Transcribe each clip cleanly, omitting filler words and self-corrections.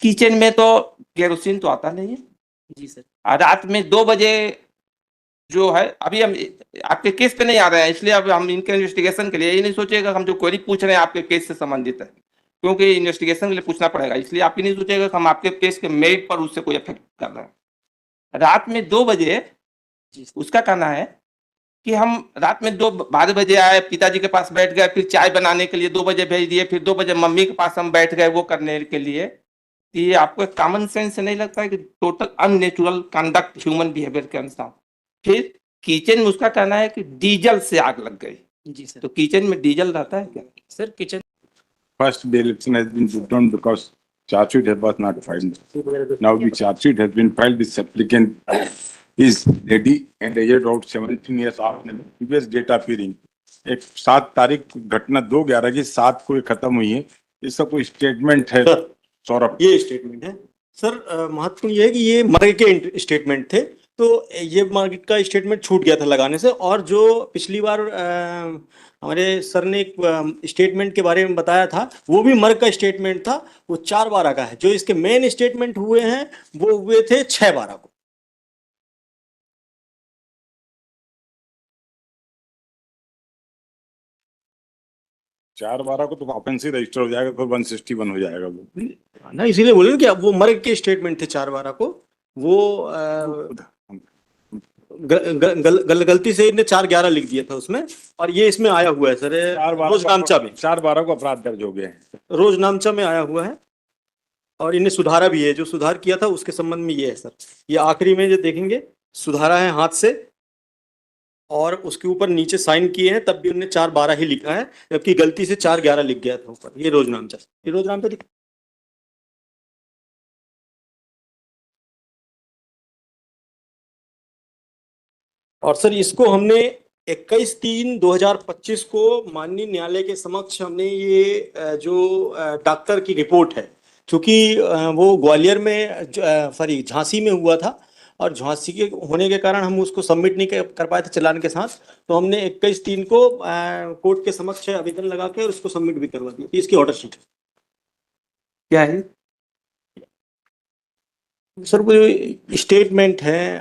Kitchen में तो kerosene तो आता नहीं है जी सर। रात में 2 बजे जो है, अभी हम आपके केस पे नहीं आ रहे हैं, इसलिए अब हम इनके इन्वेस्टिगेशन के लिए ये नहीं सोचेगा हम जो क्वेरी पूछ रहे हैं आपके केस से संबंधित है, क्योंकि इन्वेस्टिगेशन के लिए पूछना पड़ेगा, इसलिए आप ही नहीं सोचेगा कि हम आपके केस के मेरिट पर उससे कोई इफेक्ट कर रहे हैं। रात में 2 बजे जी सर। उसका कहना है कि हम रात में 12 बजे आए, पिताजी के पास बैठ गए, फिर चाय बनाने के लिए 2 बजे भेज दिए, फिर 2 बजे मम्मी के पास हम बैठ गए वो करने के लिए। ये आपको एक कॉमन सेंस नहीं लगता है कि total unnatural conduct human behaviour के अनुसार। फिर किचन में उसका कहना है कि डीजल से आग लग गई। जी सर। तो किचन में डीजल रहता है क्या? Sir kitchen First, the election has been withdrawn because charge sheet was not filed. Now the charge sheet has been filed. This applicant is ready and aged out 17 years after the previous date of hearing. एक 7 तारीख घटना 2/11 की 7 को ये खत्म हुई है। इसका कोई स्टेटमेंट है सौरभ? ये स्टेटमेंट है सर। महत्वपूर्ण ये है कि ये मर्ग के स्टेटमेंट थे, तो ये मर्ग का स्टेटमेंट छूट गया था लगाने से। और जो पिछली बार हमारे सर ने एक स्टेटमेंट के बारे में बताया था, वो भी मर्ग का स्टेटमेंट था, वो 4/12 का है। जो इसके मेन स्टेटमेंट हुए हैं वो हुए थे 6/12 को। 4/12 को तो ऑफेंसिव रजिस्टर हो जाएगा, फिर 161 हो जाएगा वो ना, इसीलिए बोले कि अब वो मर्ग के स्टेटमेंट थे 4/12 को। वो गलती से इन्हें 4/11 लिख दिया था उसमें, और ये इसमें आया हुआ है सर रोजनामचा में। 4/12 को अपराध दर्ज हो गए हैं, रोजनामचा में आया हुआ है, और इन्हें सुधारा भी है। जो सुधार किया था उसके संबंध में ये है सर। ये आखिरी में जो देखेंगे सुधारा है हाथ से, और उसके ऊपर नीचे साइन किए हैं, तब भी उन्होंने 4/12 ही लिखा है, जबकि गलती से 4/11 लिख गया था ऊपर। ये रोजनामचा और सर इसको हमने 21/3/2025 को माननीय न्यायालय के समक्ष हमने ये जो डॉक्टर की रिपोर्ट है, क्योंकि वो ग्वालियर में सॉरी झांसी में हुआ था, और झांसी के होने के कारण हम उसको सबमिट नहीं कर पाए थे चालान के साथ, तो हमने 21/3 को कोर्ट के समक्ष आवेदन लगा के और उसको सबमिट भी करवा दिया। इसकी ऑर्डर शीट क्या है सर? वो स्टेटमेंट है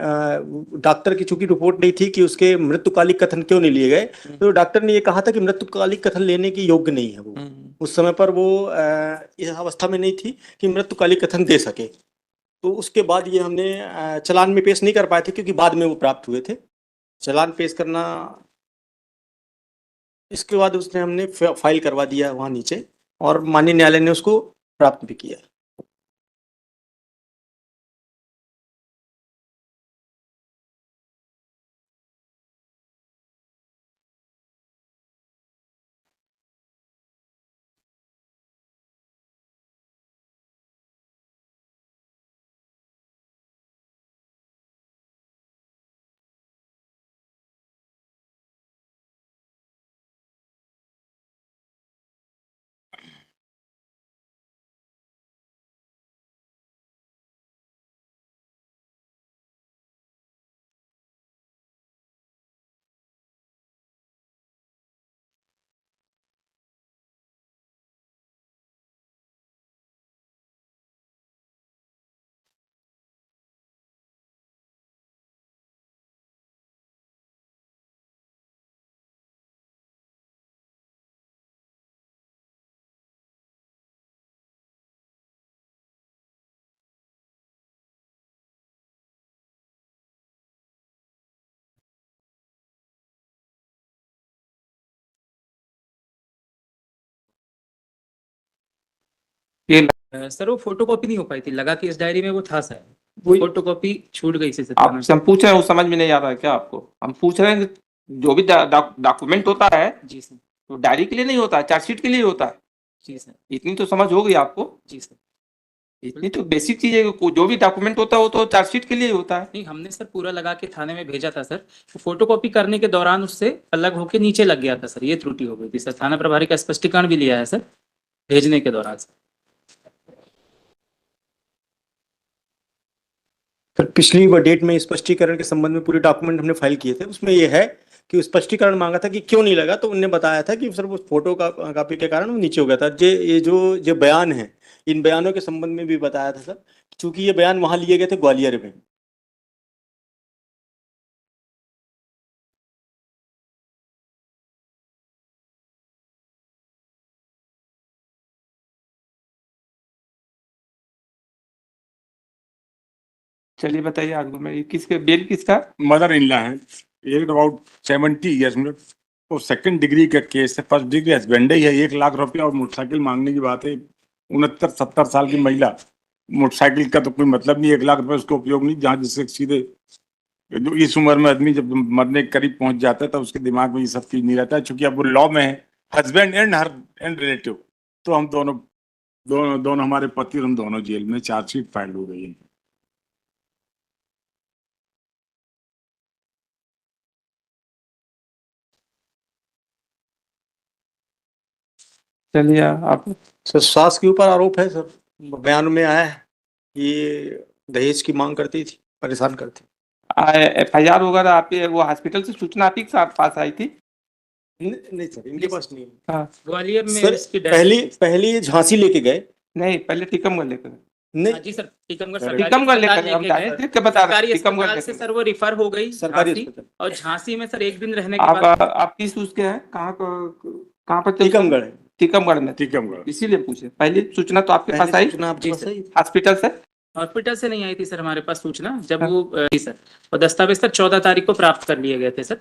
डॉक्टर की, चूंकि रिपोर्ट नहीं थी कि उसके मृत्युकालिक कथन क्यों नहीं लिए गए, तो डॉक्टर ने ये कहा था कि मृत्युकालिक कथन लेने की योग्य नहीं है वो। उस समय पर वो इस अवस्था में नहीं थी कि मृत्युकालिक कथन दे सके। तो उसके बाद ये हमने चालान में पेश नहीं कर पाए थे, क्योंकि बाद में वो प्राप्त हुए थे। चालान पेश करना, इसके बाद उसने हमने फाइल करवा दिया वहाँ नीचे, और माननीय न्यायालय ने उसको प्राप्त भी किया। सर वो फोटोकॉपी नहीं हो पाई थी, लगा कि इस डायरी में वो था सर, फोटोकॉपी छूट गई से आपसे हम पूछ रहे हैं, वो समझ में नहीं आ रहा है क्या आपको? हम पूछ रहे हैं कि जो भी डॉक्यूमेंट होता है जी सर। तो डायरी के लिए नहीं होता है, चार्जशीट के लिए होता है। जी सर। इतनी तो समझ होगी आपको। जी सर। इतनी तो बेसिक चीज है कि जो भी डॉक्यूमेंट होता है वो तो चार्जशीट के लिए होता है। नहीं, हमने सर पूरा लगा के थाने में भेजा था सर, तो फोटोकॉपी करने के दौरान उससे अलग होके नीचे लग गया था सर, ये त्रुटि हो गई थी सर। थाना प्रभारी का स्पष्टीकरण भी लिया है सर भेजने के दौरान सर। पिछली डेट में स्पष्टीकरण के संबंध में पूरे डॉक्यूमेंट हमने फाइल किए थे, उसमें ये है कि स्पष्टीकरण मांगा था कि क्यों नहीं लगा, तो उनने बताया था कि सर वो फोटो का कॉपी के कारण वो नीचे हो गया था। ये जो बयान है, इन बयानों के संबंध में भी बताया था सर, चूंकि ये बयान वहां लिए गए थे ग्वालियर में। चलिए बताइए आगे में किसके बेल किसका? मदर इन लॉ है, एज अबाउट 70 ईयर्स में। तो सेकंड डिग्री का केस है, फर्स्ट डिग्री हस्बैंड ही है। 1 लाख रुपया और मोटरसाइकिल मांगने की बात है। 69-70 साल की महिला, मोटरसाइकिल का तो कोई मतलब नहीं, 1 लाख रुपए उसको उपयोग नहीं। जहाँ जिससे सीधे जो इस उम्र में आदमी जब मरने के करीब पहुंच जाता है, तब उसके दिमाग में ये सब चीज नहीं रहता है। चूंकि अब वो लॉ में है, husband and her and relative, तो हम दोनों दोनों दोनों हमारे पति और हम दोनों जेल में। चार्जशीट फाइल हो गई है। चलिए आप सर सास के ऊपर आरोप है सर, बयान में आया है ये दहेज की मांग करती थी, परेशान करती। FIR वगैरह आप वो हॉस्पिटल से सूचना आप ही के साथ पास आई थी? नहीं सर, इनके पास नहीं है। हाँ ग्वालियर में सर इसकी death- पहले ये झांसी लेके गए। नहीं, पहले टीकमगढ़ लेकर नहीं हाँ जी सर, टीकमगढ़ टीकमगढ़ सरकारी लेकर हम अस्पताल जाए लेके थे के बता गए। रहे सरकारी टीकमगढ़ अस्पताल से लेकर। सर वो रिफर हो गई सरकारी झांसी, अस्पताल और झांसी में सर 1 दिन रहने के आप बाद आप किस उसके हैं? कहाँ पर टीकमगढ़ है। टीकमगढ़ में। टीकमगढ़। इसीलिए पूछे, पहली सूचना तो आपके पास आई सूचना आपके जी पास सर। आई? हॉस्पिटल से? हॉस्पिटल से नहीं आई थी सर हमारे पास सूचना, जब हाँ। वो जी सर, और दस्तावेज सर 14 तारीख को प्राप्त कर लिए गए थे सर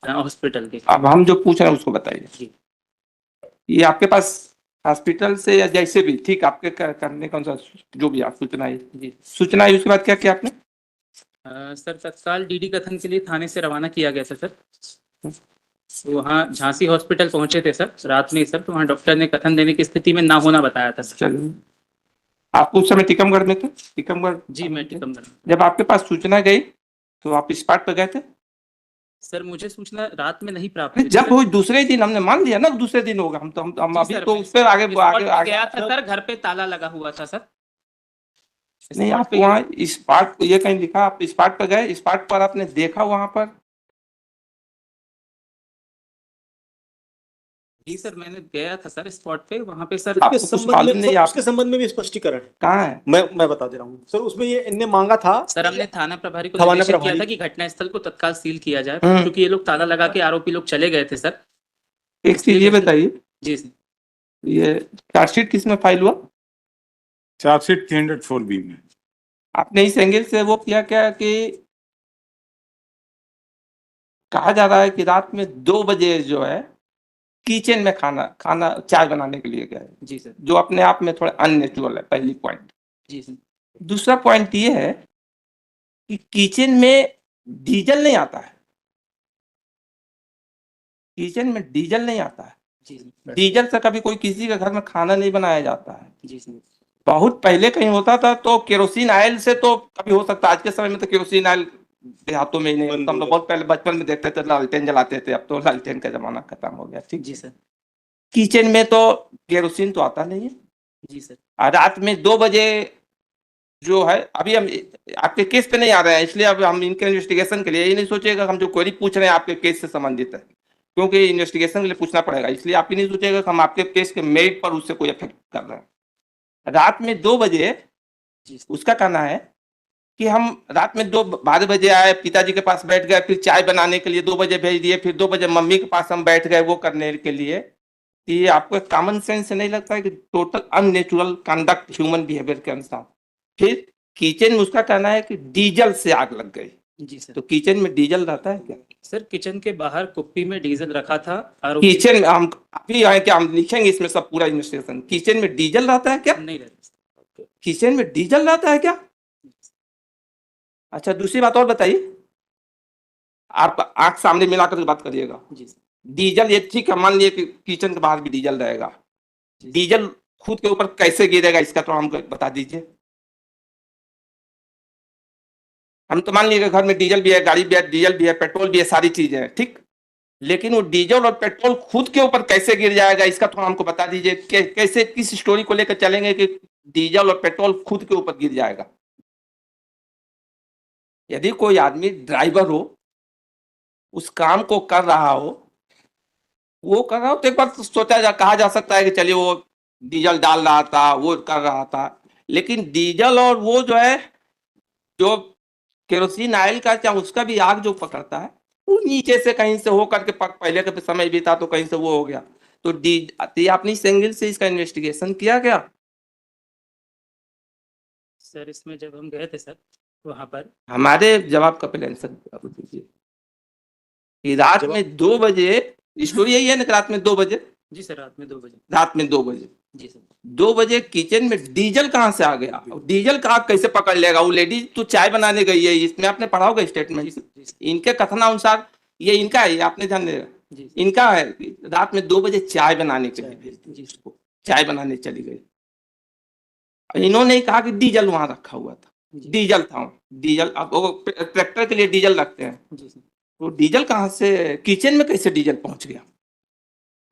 हॉस्पिटल के। अब हम जो पूछ रहे हैं उसको बताइए। जी। ये आपके पास हॉस्पिटल से या जैसे भी ठीक आपके करने का अनुसार जो भी आप सूचना आई, जी सूचना आई उसके बाद क्या किया आपने? सर तत्काल DD कथन के लिए थाने से रवाना किया गया था सर। वहाँ झांसी हॉस्पिटल पहुंचे थे सर रात में ही सर, तो वहाँ डॉक्टर ने कथन देने की स्थिति में ना होना बताया था सर। चलिए, आप उस समय टीकमगढ़ में थे? टीकमगढ़ जी मैं टीकमगढ़। जब आपके पास सूचना गई तो आप स्पॉट पे गए थे? सर मुझे सूचना रात में नहीं प्राप्त हुई थी जब सर। वो दूसरे दिन हमने मान लिया ना, दूसरे दिन होगा, हम तो हम जी अभी सर, तो मैं उस पर आगे स्पॉट आगे पे आगे गया था सर, घर पे ताला लगा हुआ था सर। नहीं, स्पॉट आप पे वहाँ स्पॉट ये कहीं लिखा आप स्पॉट पर गए, स्पॉट पर आपने देखा वहां पर? जी सर मैंने गया था सर स्पॉट पे, वहाँ पे सर आपको उसके कुछ संबंध मालूम में नहीं सर, आप उसके संबंध में भी स्पष्टीकरण है। कहाँ है? मैं बता दे रहा हूँ सर। उसमें ये इनने मांगा था सर, हमने थाना प्रभारी को थाना निर्देशित किया प्रभारी- था कि घटनास्थल को तत्काल सील किया जाए, हम्म। क्योंकि ये लोग ताला लगा के आरोपी लोग चले गए थे सर। एक चीज ये बताइए, जी सर। ये चार्जशीट किस में फाइल हुआ? चार्जशीट 304B में। आपने इस एंगल से वो किया क्या कि कहा जा रहा है कि रात में 2 बजे जो है किचन में खाना चाय बनाने के लिए गए, जी सर। जो अपने आप में थोड़ा अननेचुरल है, पहली पॉइंट। जी सर। दूसरा पॉइंट ये है कि किचन में डीजल नहीं आता है, किचन में डीजल नहीं आता है। जी सर। डीजल से कभी कोई किसी के घर में खाना नहीं बनाया जाता है। जी सर। बहुत पहले कहीं होता था तो केरोसिन ऑयल से तो कभी हो सकता है, आज के समय में तो केरोसिन ऑयल देहातों में ही नहीं होता। हम तो बहुत पहले बचपन में देखते थे लालटेन जलाते थे, अब तो लालटेन का जमाना खत्म हो गया। ठीक, जी सर। किचन में तो केरोसिन तो आता नहीं है। जी सर। और रात में 2 बजे जो है, अभी हम आपके केस पे नहीं आ रहे हैं, इसलिए अब हम इनके इन्वेस्टिगेशन के लिए ये नहीं सोचेगा हम जो क्वेरी पूछ रहे हैं आपके केस से संबंधित है, क्योंकि इन्वेस्टिगेशन के लिए पूछना पड़ेगा, इसलिए आप ही नहीं सोचेगा कि हम आपके केस के मेरिट पर उससे कोई इफेक्ट कर रहे हैं। रात में 2 बजे जी सर। उसका कहना है कि हम रात में 12 बजे आए, पिताजी के पास बैठ गए, फिर चाय बनाने के लिए 2 बजे भेज दिए, फिर 2 बजे मम्मी के पास हम बैठ गए वो करने के लिए। ये आपको कॉमन सेंस नहीं लगता है कि total unnatural conduct human behaviour के अनुसार? फिर किचन में उसका कहना है कि डीजल से आग लग गई। जी सर। तो किचन में डीजल रहता है क्या? सर किचन के बाहर कुप्पी में डीजल रखा था आरोपी। किचन में हम अभी आए क्या, हम लिखेंगे इसमें सब पूरा इन्वेस्टिगेशन। किचन में डीजल रहता है क्या? नहीं रहता। किचन में डीजल रहता है क्या? अच्छा, दूसरी बात और बताइए, आप आंख सामने मिलाकर के बात करिएगा। जी सर। डीजल ये ठीक है, मान लिए कि किचन के बाहर भी डीजल रहेगा, डीजल खुद के ऊपर कैसे गिरेगा इसका तो हमको बता दीजिए। हम तो मान लिए कि घर में डीजल भी है, गाड़ी भी है, डीजल भी है, पेट्रोल भी है, सारी चीजें हैं, ठीक, लेकिन वो डीजल और पेट्रोल खुद के ऊपर कैसे गिर जाएगा इसका थोड़ा हमको बता दीजिए। कैसे किस स्टोरी को लेकर चलेंगे कि डीजल और पेट्रोल खुद के ऊपर गिर जाएगा? यदि कोई आदमी ड्राइवर हो, उस काम को कर रहा हो, वो कर रहा हो तो एक बार कहा जा सकता है कि चलिए वो डीजल डाल रहा था, वो कर रहा था, लेकिन डीजल और वो जो है, जो केरोसिन ऑयल का चाहे उसका भी आग जो पकड़ता है, वो नीचे से कहीं से हो करके पहले के समय भी था तो कहीं से वो हो गया। तो ये आपने इस एंगल से इसका इन्वेस्टिगेशन किया क्या? सर इसमें जब हम गए थे सर वहाँ पर, हमारे जवाब का पहले आंसर दीजिए कि रात में 2 बजे, स्टोरी यही है ना कि रात में 2 बजे, जी सर रात में 2 बजे, रात में 2 बजे, जी सर 2 बजे किचन में डीजल कहाँ से आ गया? डीजल का आग कैसे पकड़ लेगा? वो लेडीज तो चाय बनाने गई है, इसमें आपने पढ़ा होगा जी स्टेटमेंट, सर इनके कथनानुसार ये इनका है, ये आपने ध्यान देगा, जी सर इनका है कि रात में 2 बजे चाय बनाने के लिए भेज दी जी उसको, चाय बनाने चली गई। इन्होंने कहा कि डीजल वहां रखा हुआ था, जी डीजल था, डीजल, अब वो ट्रैक्टर के लिए डीजल रखते हैं, जी सर तो डीजल कहाँ से किचन में कैसे डीजल पहुंच गया?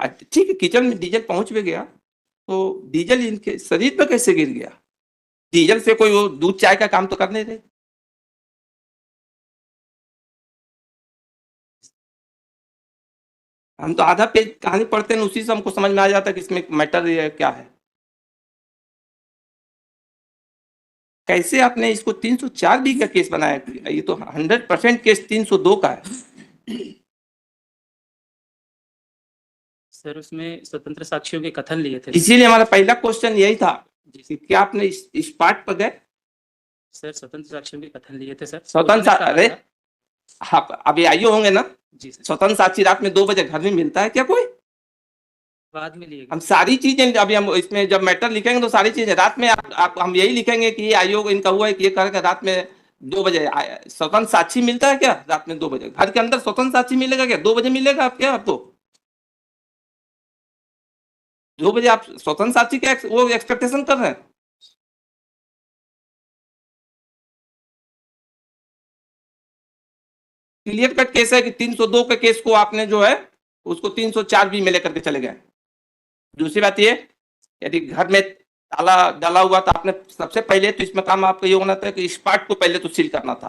ठीक है, किचन में डीजल पहुंच भी गया, तो डीजल इनके शरीर पर कैसे गिर गया? डीजल से कोई वो दूध चाय का काम तो कर नहीं रहे। हम तो आधा पेज कहानी पढ़ते हैं, उसी से हमको समझ में आ जाता है कि इसमें मैटर ये क्या है। कैसे आपने इसको 304 बी का केस बनाया? ये तो 100% केस 302 का है। सर उसमें स्वतंत्र साक्षियों के कथन लिए थे इसीलिए हमारा पहला क्वेश्चन यही था जी कि क्या आपने इस पार्ट पर गए? सर स्वतंत्र साक्षियों के कथन लिए थे सर, स्वतंत्र उन्होंने कहा अरे था- आप अभी आइए होंगे ना, जी सर स्वतंत्र साक्षी रात में 2 बजे घर में मिलता है क्या कोई? बाद में लिए हम गए सारी चीजें अभी हम इसमें जब मैटर लिखेंगे तो सारी चीजें रात में आप हम यही लिखेंगे कि ये आयोग इनका हुआ है कि ये करके रात में 2 बजे स्वतंत्र साक्षी मिलता है क्या? रात में 2 बजे घर के अंदर स्वतंत्र साक्षी मिलेगा क्या? 2 बजे मिलेगा आप क्या? आपको 2 बजे आप स्वतंत्र साक्षी क्या वो एक्सपेक्टेशन कर रहे हैं? क्लियर कट केस है कि 302 के केस को आपने जो है उसको 304 बी में लेकर के चले गए। दूसरी बात ये, यदि घर में ताला डाला हुआ था, आपने सबसे पहले तो इसमें काम आपका ये होना था कि इस पार्ट को पहले तो सील करना था,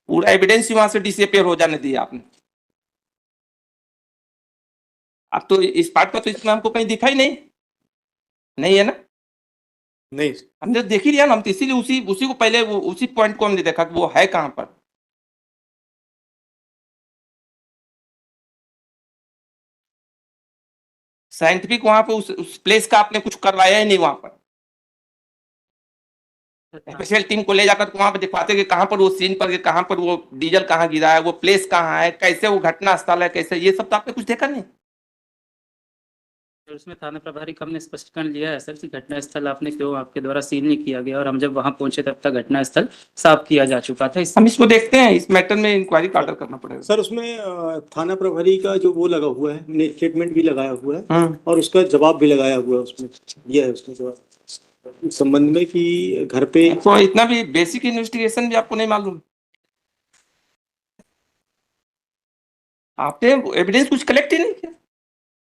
पूरा एविडेंस वहां से डिसअपियर हो जाने दिया आपने। अब तो इस पार्ट का तो इसमें हमको कहीं दिखा ही नहीं, नहीं है ना? नहीं हमने देख ही लिया ना, हम तो इसीलिए उसी उसी को पहले उसी पॉइंट को हमने देखा कि वो है कहां पर। साइंटिफिक वहां पे उस प्लेस का आपने कुछ करवाया ही नहीं वहां पर। स्पेशल टीम को ले जाकर वहां पर दिखवाते कि कहां पर वो सीन पर, कहां पर वो डीजल कहां गिरा है, वो प्लेस कहां है, कैसे वो घटना स्थल है, कैसे, ये सब तो आपने कुछ देखा नहीं। सर उसमें थाना प्रभारी कम ने स्पष्टीकरण लिया है सर कि घटना स्थल आपने क्यों आपके द्वारा सील नहीं किया गया, और हम जब वहां पहुंचे तब तक घटना स्थल साफ किया जा चुका था। हम इसको देखते हैं, इस मैटर में इंक्वायरी का ऑर्डर करना पड़ेगा। सर उसमें थाना प्रभारी का जो वो लगा हुआ है, स्टेटमेंट भी लगाया हुआ है हम्म। और उसका जवाब भी लगाया हुआ है उसमें, ये है उसमें जवाब इस संबंध में कि घर पे तो इतना भी बेसिक इन्वेस्टिगेशन भी आपको नहीं मालूम? आपने एविडेंस कुछ कलेक्ट ही नहीं किया,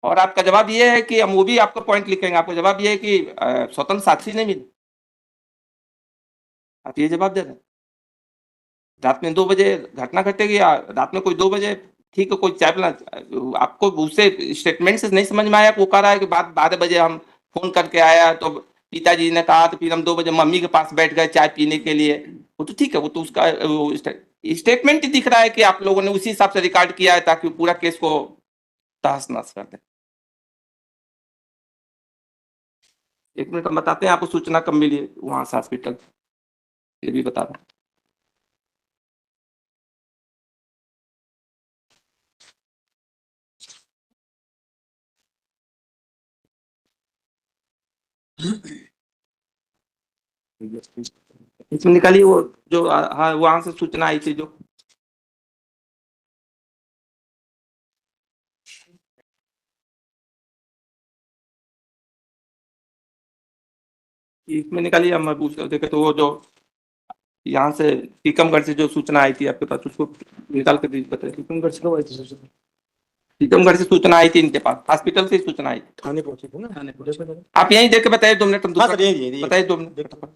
और आपका जवाब ये है कि हम वो भी आपका पॉइंट लिखेंगे, आपका जवाब ये है कि स्वतंत्र साक्षी नहीं मिले। आप ये जवाब दे रहे हैं रात में 2 बजे घटना घटेगी, रात में कोई 2 बजे, ठीक है, कोई चाय पिला, आपको उससे स्टेटमेंट से नहीं समझ में आया? वो कह रहा है कि 12 बजे हम फोन करके आया तो पिताजी ने कहा, तो फिर हम 2 बजे मम्मी के पास बैठ गए चाय पीने के लिए। वो तो ठीक है, वो तो उसका स्टेटमेंट ही दिख रहा है कि आप लोगों ने उसी हिसाब से रिकॉर्ड किया है ताकि पूरा केस को तहस नहस कर दे। 1 मिनट हम बताते हैं आपको सूचना कब मिली वहां से हॉस्पिटल, ये भी बता दें। इसमें निकालिए वो जो हाँ वहां से सूचना आई थी जो, इसमें निकालिए, हम पूछ देखे तो वो जो यहाँ से टीकमगढ़ से जो सूचना आई थी आपके पास, उसको निकाल कर बताइए। टीकमगढ़ से कब आई थी सूचना? टीकमगढ़ से सूचना आई थी इनके पास, हॉस्पिटल से ही सूचना आई थी। थाने पहुंचे थे ना? थाने पहुंचे। आप यहीं देख के बताइए 2 मिनट, हम हाँ दूसरा सर यही बताइए 2 मिनट। देखो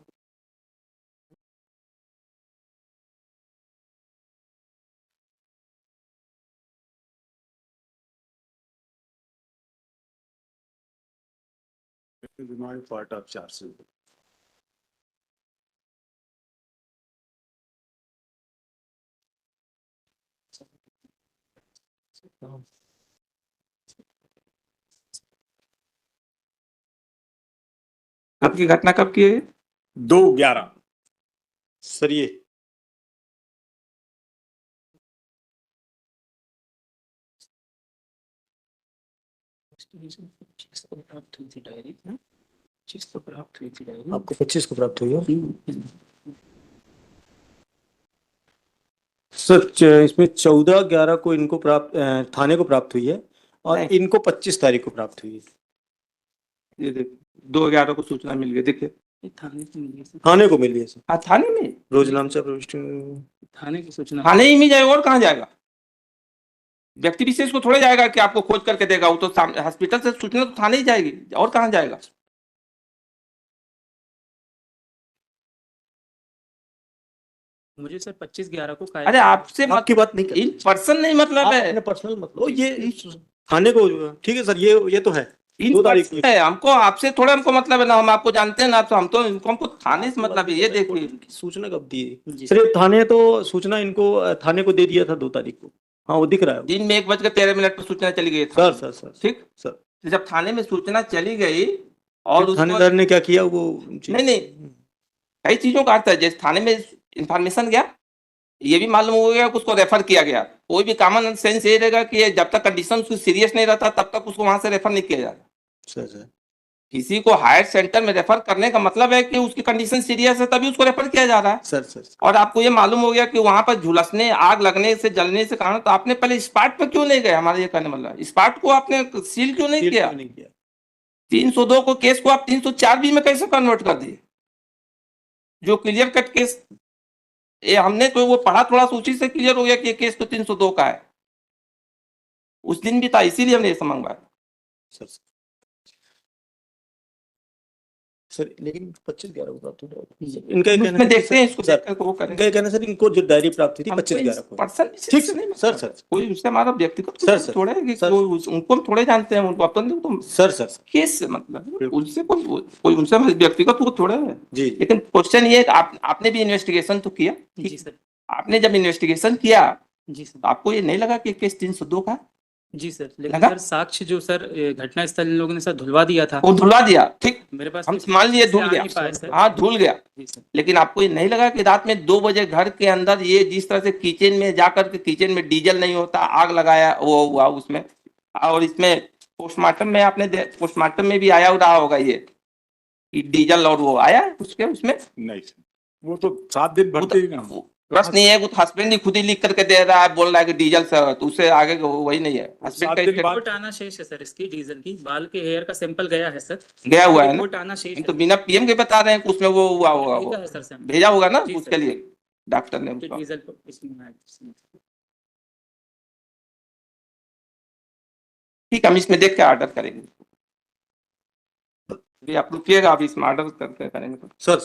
part of charge sheet. आपकी घटना कब की है? 2/11 सर ये आपको 25 को प्राप्त हुई है सर। इसमें 14/11 को इनको प्राप्त थाने को प्राप्त हुई है और नहीं। इनको 25 तारीख को प्राप्त हुई है। ये देखिए 2/11 को सूचना मिल गई, देखिए थाने से मिली है सर। थाने को मिली है सर। हाँ थाने में, रोजनामचा प्रविष्टि थाने की सूचना थाने ही में जाएगा और कहाँ जाएगा? व्यक्ति विशेष को थोड़े जाएगा कि आपको खोज करके देगा, वो तो हॉस्पिटल से सूचना तो थाने ही जाएगी, और कहाँ जाएगा? मुझे सर 25/11 को अरे आपसे आपकी बात नहीं इन पर्सन नहीं मतलब आप है, अपने पर्सनल मतलब ये थाने को ठीक है सर। ये तो है इन 2 तारीख पर्सन है, हमको आपसे थोड़ा हमको मतलब है ना, हम आपको जानते हैं ना, तो हम तो हमको थाने से मतलब है। ये देखिए सूचना कब दी जी सर? ये थाने तो सूचना इनको थाने को दे दिया था 2 तारीख को। हाँ वो दिख रहा है। दिन में 1:13 पर सूचना चली गई सर सर सर ठीक। सर तो जब थाने में सूचना चली गई और उसको थानेदार ने क्या किया वो नहीं कई चीजों का अर्थ है, जैसे थाने में इंफॉर्मेशन गया, ये भी मालूम हो गया कि उसको रेफर किया गया। कोई भी कॉमन सेंस ये रहेगा कि जब तक कंडीशन उसकी सीरियस नहीं रहता तब तक उसको वहां से रेफर नहीं किया जाता। सर किसी को हायर सेंटर में रेफर करने का मतलब है कि उसकी कंडीशन सीरियस है, तभी उसको रेफर किया जा रहा है। सर और आपको ये मालूम हो गया कि वहां पर झुलसने, आग लगने से, जलने से कारण, तो आपने पहले स्पॉट पर क्यों नहीं गए? हमारा ये कहने मतलब स्पॉट को आपने सील क्यों नहीं किया? 302 को केस को आप 304B में कैसे कन्वर्ट कर दिए, जो क्लियर कट केस? ये हमने तो वो पढ़ा, थोड़ा सा उसी से क्लियर हो गया कि ये केस तो 302 का है। उस दिन भी था, इसीलिए हमने ये मंगवाया। सर लेकिन 25/11 को प्राप्त हुआ। इनका कहना इसमें देखते हैं इसको, सर, देखकर वो करेंगे। इनका कहना सर इनको जो डायरी प्राप्त हुई थी हमको 25/11 को। पर्सन ठीक से नहीं मतलब। सर सर कोई उससे हमारा व्यक्तिगत सर, सर, थोड़े है कि सर। उनको हम थोड़े जानते हैं, उनको अपन तो सर केस से मतलब है। बिल्कुल। उनसे कोई उनसे व्यक्तिगत वो थोड़े है। जी लेकिन क्वेश्चन ये है कि आपने भी इन्वेस्टिगेशन तो किया, जी सर। आपने जब इन्वेस्टिगेशन किया जी सर। तो आपको ये नहीं लगा कि केस 302 का है? जी सर, लेकिन लगा? सर साक्ष्य जो सर घटना स्थल इन लोगों ने सर धुलवा दिया था। वो धुलवा दिया, ठीक, मेरे पास हम कुछ मान लिए से धुल आ गया, नहीं पाए सर। हाँ धुल गया। जी सर। लेकिन आपको ये नहीं लगा कि रात में 2 बजे घर के अंदर ये जिस तरह से किचन में जाकर के, किचन में डीजल नहीं होता, आग लगाया वो हुआ उसमें? और इसमें पोस्टमार्टम में आपने पोस्टमार्टम में भी आया रहा होगा ये कि डीजल और वो आया उसके उसमें। नहीं सर, वो तो 7 दिन भरते ही ना। प्रश्न नहीं है, वो हस्बैंड ही खुद ही लिख करके दे रहा है, बोल रहा है कि डीजल से, तो उससे आगे वही नहीं है। हस्बैंड 7 का दिन बाद रिपोर्ट आना शेष है सर, इसकी डीजल की बाल के हेयर का सैंपल गया है सर। गया हुआ है ना, रिपोर्ट आना शेष हम है। तो बिना पीएम के बता रहे हैं कि उसमें वो हुआ होगा, वो भेजा है सर सैंपल। भेजा होगा ना जी उसके सर। लिए डॉक्टर ने कि उसका। डीजल को इसमें है। ठीक, हम इसमें देख के ऑर्डर करेंगे, आप रुकिएगा, आप इसमें ऑर्डर करके करेंगे। सर